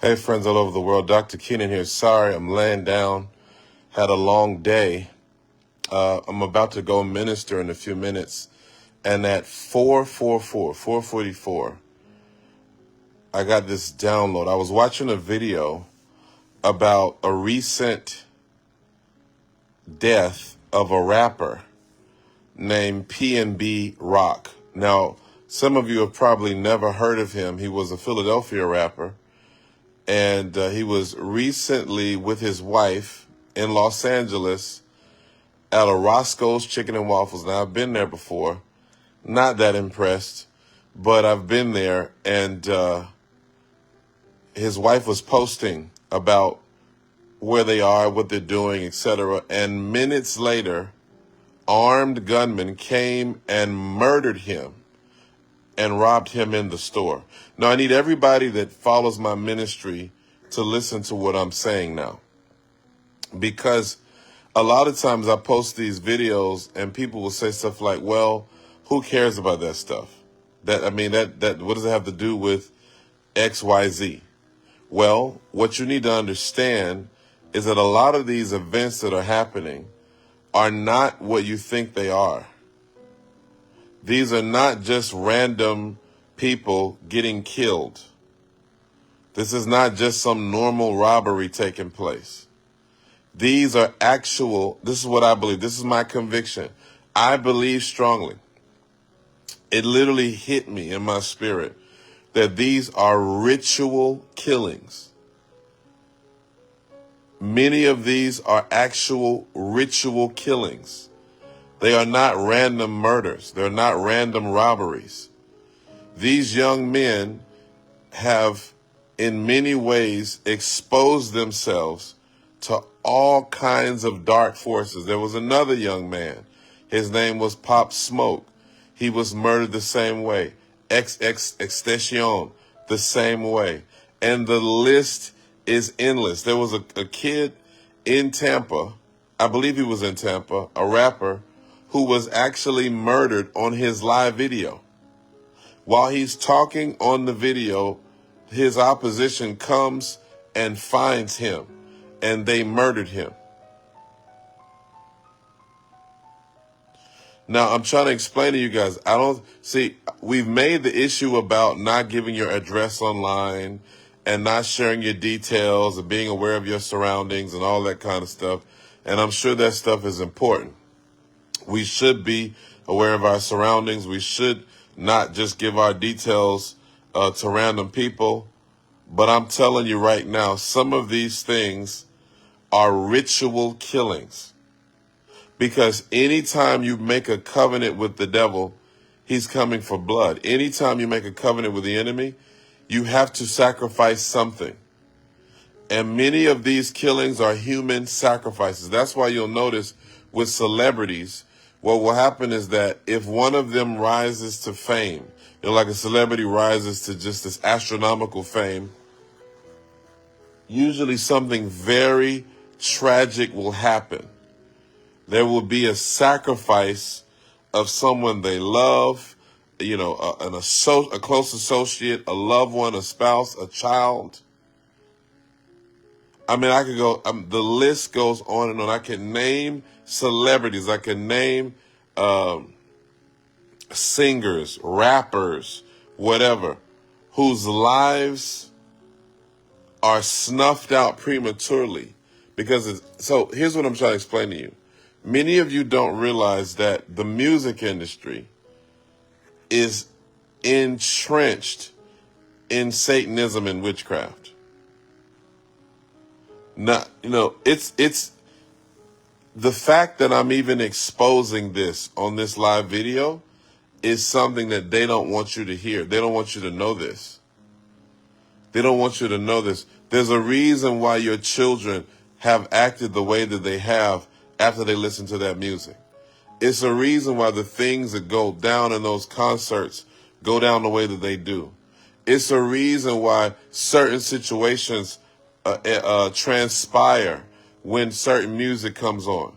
Hey, friends all over the world. Dr. Kynan here. Sorry, I'm laying down. Had a long day. I'm about to go minister in a few minutes. And at 4:44, I got this download. I was watching a video about a recent death of a rapper named P&B Rock. Now, some of you have probably never heard of him. He was a Philadelphia rapper. And he was recently with his wife in Los Angeles at a Roscoe's Chicken and Waffles. Now, I've been there before. Not that impressed, but I've been there. And his wife was posting about where they are, what they're doing, etc. And minutes later, armed gunmen came and murdered him and robbed him in the store. Now, I need everybody that follows my ministry to listen to what I'm saying now. Because a lot of times I post these videos and people will say stuff like, well, who cares about that stuff? That what does it have to do with X, Y, Z? Well, what you need to understand is that a lot of these events that are happening are not what you think they are. These are not just random people getting killed. This is not just some normal robbery taking place. These are actual, this is what I believe. This is my conviction. I believe strongly. It literally hit me in my spirit that these are ritual killings. Many of these are actual ritual killings. They are not random murders. They're not random robberies. These young men have, in many ways, exposed themselves to all kinds of dark forces. There was another young man. His name was Pop Smoke. He was murdered the same way. XXXTentacion, the same way. And the list is endless. There was a kid in Tampa, I believe he was in Tampa, a rapper, who was actually murdered on his live video. While he's talking on the video, his opposition comes and finds him, and they murdered him. Now, I'm trying to explain to you guys, we've made the issue about not giving your address online and not sharing your details and being aware of your surroundings and all that kind of stuff. And I'm sure that stuff is important. We should be aware of our surroundings. We should not just give our details to random people. But I'm telling you right now, some of these things are ritual killings. Because anytime you make a covenant with the devil, he's coming for blood. Anytime you make a covenant with the enemy, you have to sacrifice something. And many of these killings are human sacrifices. That's why you'll notice with celebrities, what will happen is that if one of them rises to fame, like a celebrity rises to just this astronomical fame, usually something very tragic will happen. There will be a sacrifice of someone they love, a close associate, a loved one, a spouse, a child. I mean, I could go, the list goes on and on. I can name celebrities. I can name singers, rappers, whatever, whose lives are snuffed out prematurely. So here's what I'm trying to explain to you. Many of you don't realize that the music industry is entrenched in Satanism and witchcraft. It's the fact that I'm even exposing this on this live video is something that they don't want you to hear. They don't want you to know this. They don't want you to know this. There's a reason why your children have acted the way that they have after they listen to that music. It's a reason why the things that go down in those concerts go down the way that they do. It's a reason why certain situations transpire when certain music comes on.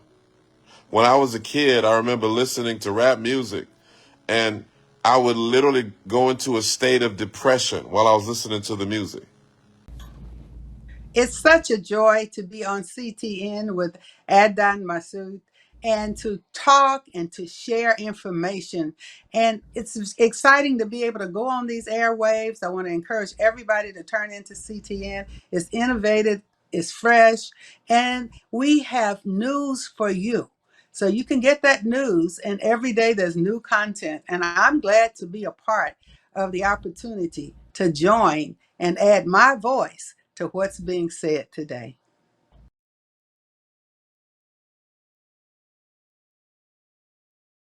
When I was a kid, I remember listening to rap music, and I would literally go into a state of depression while I was listening to the music. It's such a joy to be on CTN with Adnan Masood and to talk and to share information. And it's exciting to be able to go on these airwaves. I want to encourage everybody to turn into CTN. It's innovative, it's fresh, and we have news for you. So you can get that news, and every day there's new content. And I'm glad to be a part of the opportunity to join and add my voice to what's being said today.